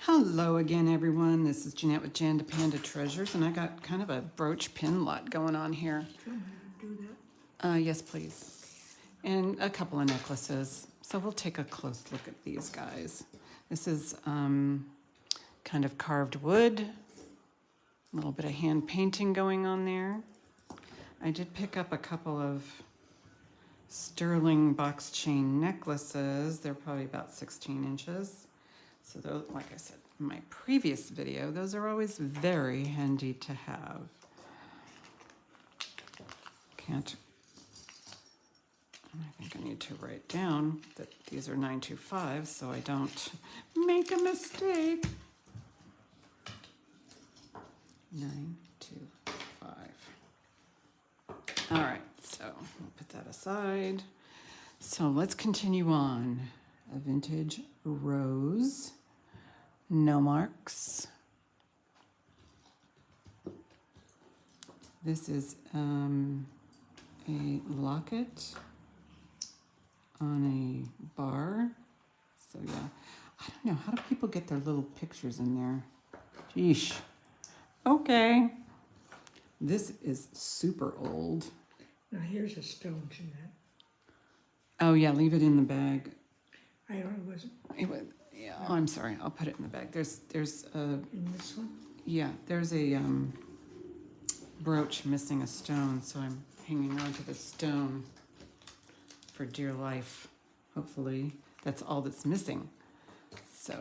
Hello again, everyone. This is Jeanette with JandaPanda Treasures, and I got kind of a brooch pin lot going on here. Do you want me to do that? Yes, please. And a couple of necklaces. So we'll take a close look at these guys. This is kind of carved wood, a little bit of hand painting going on there. I did pick up a couple of sterling box chain necklaces. They're probably about 16 inches. So those, like I said in my previous video, those are always very handy to have. I think I need to write down that these are 925 so I don't make a mistake. 925. All right, so we'll put that aside. So let's continue on. A vintage rose, no marks. This is a locket on a bar. So yeah, I don't know, how do people get their little pictures in there? Geesh. Okay. This is super old. Now here's a stone, Jeanette. Oh yeah, leave it in the bag. I don't, it wasn't It was, yeah, oh, I'm sorry. I'll put it in the bag. There's a, in this one. yeah, there's a brooch missing a stone, so I'm hanging on to the stone for dear life. Hopefully, that's all that's missing. So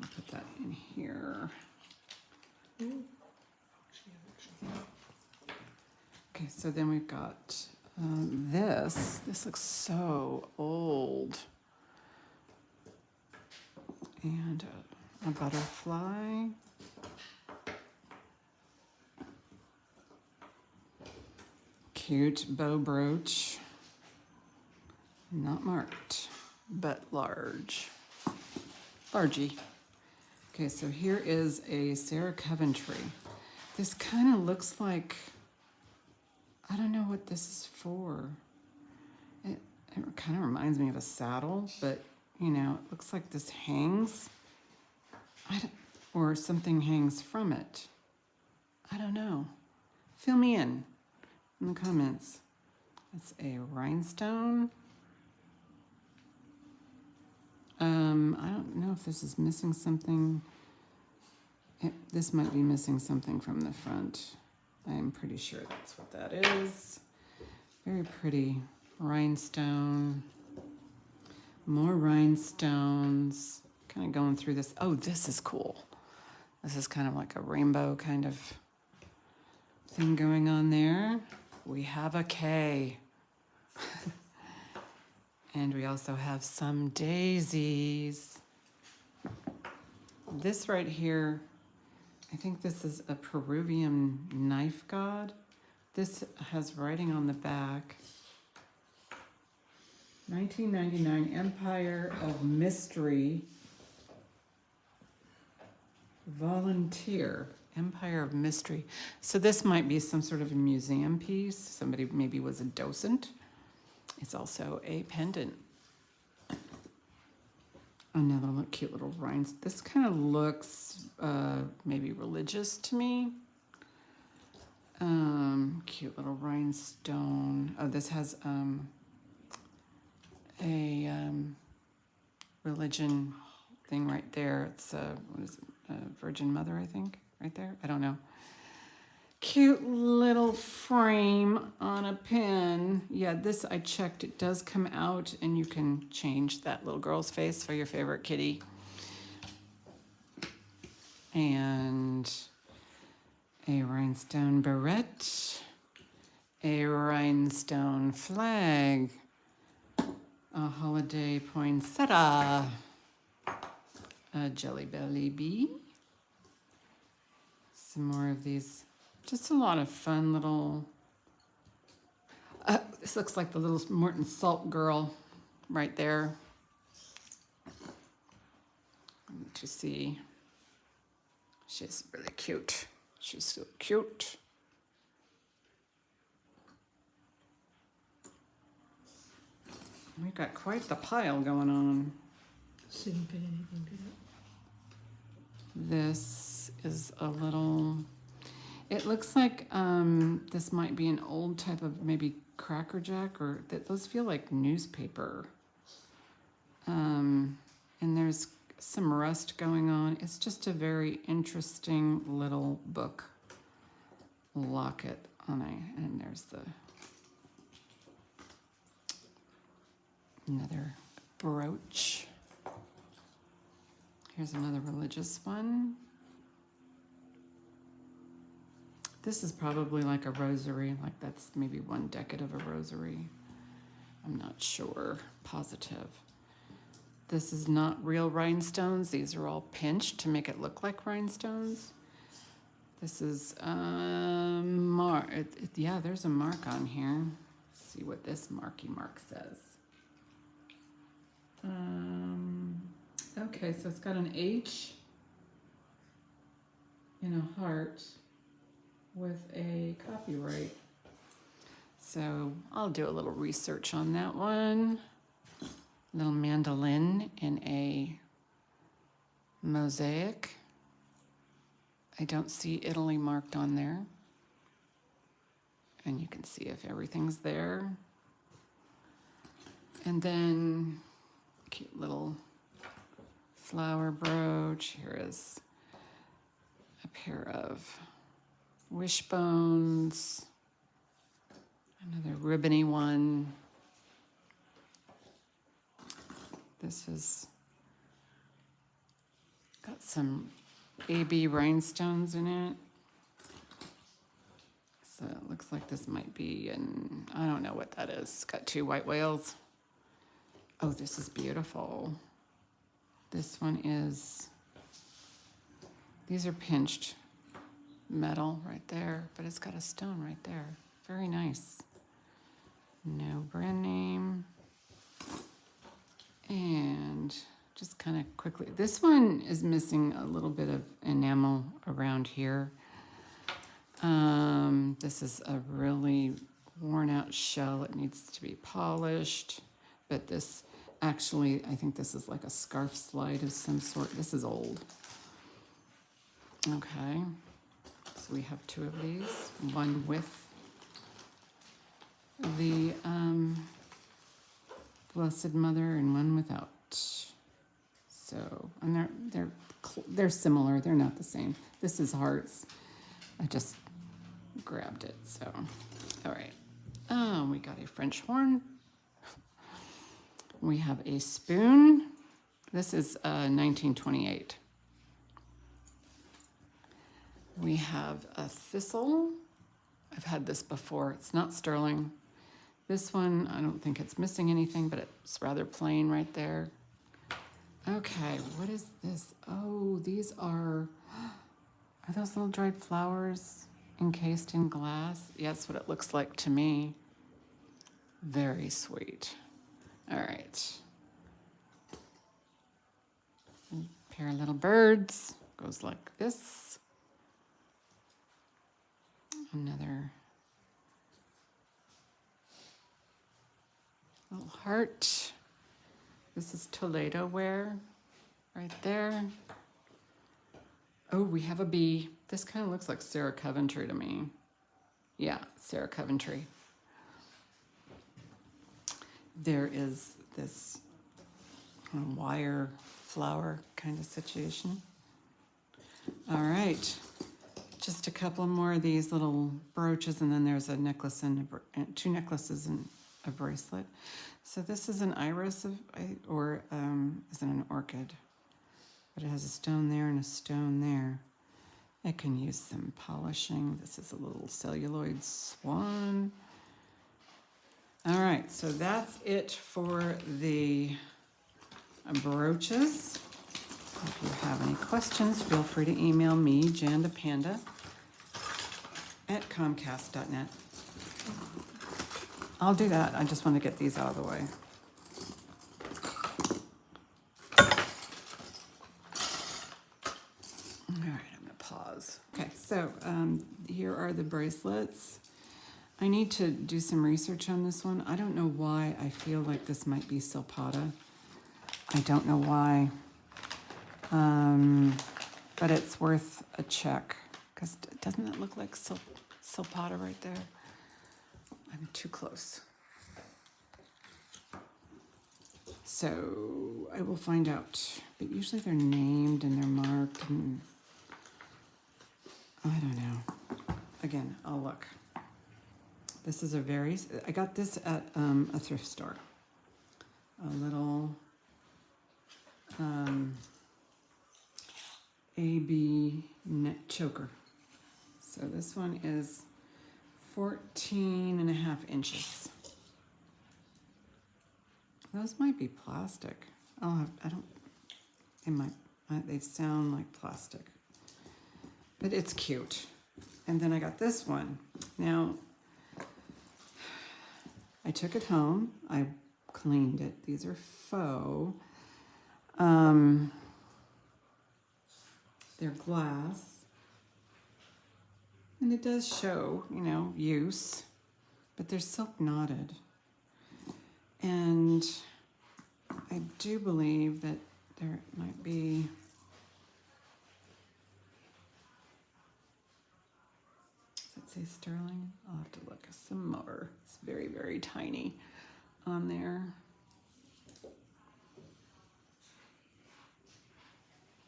I'll put that in here. Ooh. Okay, so then we've got this. This looks so old. And a butterfly. Cute bow brooch. Not marked, but large. Largy. Okay, so here is a Sarah Coventry. This kind of looks like, I don't know what this is for. It kind of reminds me of a saddle, but you know, it looks like this hangs. Or something hangs from it. I don't know. Fill me in the comments. It's a rhinestone. I don't know if this is missing something. This might be missing something from the front. I'm pretty sure that's what that is. Very pretty rhinestone. More rhinestones. Kind of going through this. Oh, this is cool. This is kind of like a rainbow kind of thing going on there. We have a K. And we also have some daisies. This right here, I think this is a Peruvian knife god. This has writing on the back. 1999 Empire of Mystery. Volunteer. Empire of Mystery. So this might be some sort of a museum piece. Somebody maybe was a docent. It's also a pendant. Another cute little rhinestone. This kind of looks maybe religious to me. Cute little rhinestone. Oh, this has a religion thing right there. It's what is it? Virgin Mother, I think, right there. I don't know. Cute little frame on a pin. Yeah, this I checked. It does come out, and you can change that little girl's face for your favorite kitty. And a rhinestone barrette. A rhinestone flag. A holiday poinsettia. A jelly belly bee. Some more of these. Just a lot of fun little, this looks like the little Morton Salt girl right there. To see, she's really cute. She's so cute. We've got quite the pile going on. Didn't fit anything, did it? This is a little, it looks like this might be an old type of maybe Cracker Jack, or those feel like newspaper. And there's some rust going on. It's just a very interesting little book locket on and there's another brooch. Here's another religious one. This is probably like a rosary, like that's maybe one decade of a rosary. I'm not sure, positive. This is not real rhinestones. These are all pinched to make it look like rhinestones. This is, yeah, there's a mark on here. Let's see what this mark says. Okay, so it's got an H and a heart with a copyright. So I'll do a little research on that one. Little mandolin in a mosaic. I don't see Italy marked on there. And you can see if everything's there. And then cute little flower brooch. Here is a pair of wishbones. Another ribbony one. This has got some AB rhinestones in it. So it looks like this might be I don't know what that is. It's got 2 white whales. Oh, this is beautiful. This one is, these are pinched metal right there, but it's got a stone right there. Very nice. No brand name. And just kind of quickly, this one is missing a little bit of enamel around here. This is a really worn out shell. It needs to be polished, but this actually, I think this is like a scarf slide of some sort. This is old. Okay, so we have 2 of these, one with the Blessed Mother and one without. So, and they're similar. They're not the same. This is hearts. I just grabbed it. So, all right. We got a French horn. We have a spoon. This is 1928. We have a thistle. I've had this before. It's not sterling. This one, I don't think it's missing anything, but it's rather plain right there. Okay, what is this? Oh, these are those little dried flowers encased in glass? Yeah, that's what it looks like to me. Very sweet. All right. A pair of little birds. Goes like this. Another little heart. This is Toledo ware right there. Oh, we have a bee. This kind of looks like Sarah Coventry to me. Yeah, Sarah Coventry. There is this wire flower kind of situation. All right. Just a couple more of these little brooches, and then there's a necklace and 2 necklaces and a bracelet. So this is an iris or is it an orchid? But it has a stone there and a stone there. It can use some polishing. This is a little celluloid swan. All right, so that's it for the brooches. If you have any questions, feel free to email me, JandaPanda, at Comcast.net. I'll do that. I just want to get these out of the way. All right, I'm going to pause. Okay, so here are the bracelets. I need to do some research on this one. I don't know why I feel like this might be Silpata. I don't know why. but it's worth a check, because doesn't that look like silpata right there? I'm too close. So I will find out, but usually they're named and they're marked, and I don't know. Again, I'll look. This is I got this at a thrift store. A little AB net choker. So this one is 14.5 inches. Those might be plastic. They sound like plastic. But it's cute. And then I got this one. Now, I took it home. I cleaned it. These are faux. They're glass. And it does show, use. But they're silk knotted. And I do believe that there might be... Does it say sterling? I'll have to look some more. It's very, very tiny on there.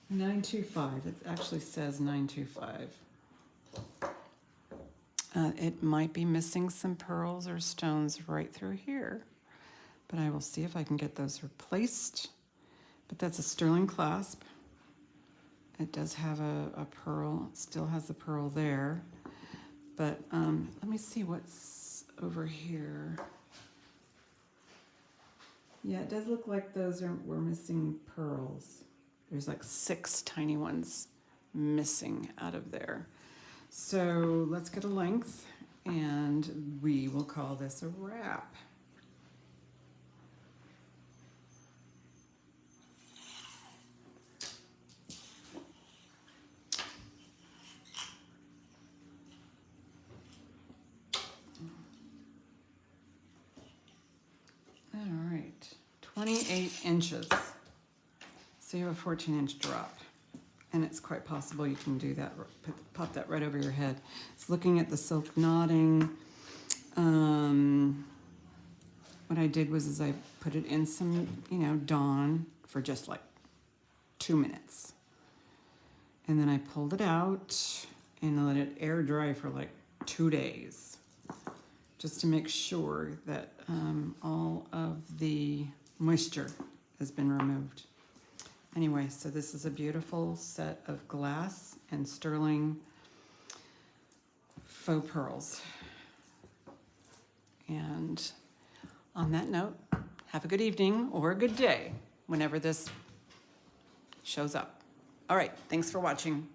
925. It actually says 925. It might be missing some pearls or stones right through here, but I will see if I can get those replaced. But that's a sterling clasp. It does have a pearl. It still has the pearl there. But let me see what's over here. Yeah, it does look like were missing pearls. There's like 6 tiny ones missing out of there. So let's get a length, and we will call this a wrap. All right, 28 inches. So you have a 14-inch drop. And it's quite possible you can do that, pop that right over your head. It's looking at the silk knotting. What I did was I put it in some, Dawn for just like 2 minutes. And then I pulled it out and I let it air dry for like 2 days. Just to make sure that all of the moisture has been removed. Anyway, so this is a beautiful set of glass and sterling faux pearls. And on that note, have a good evening or a good day whenever this shows up. All right, thanks for watching.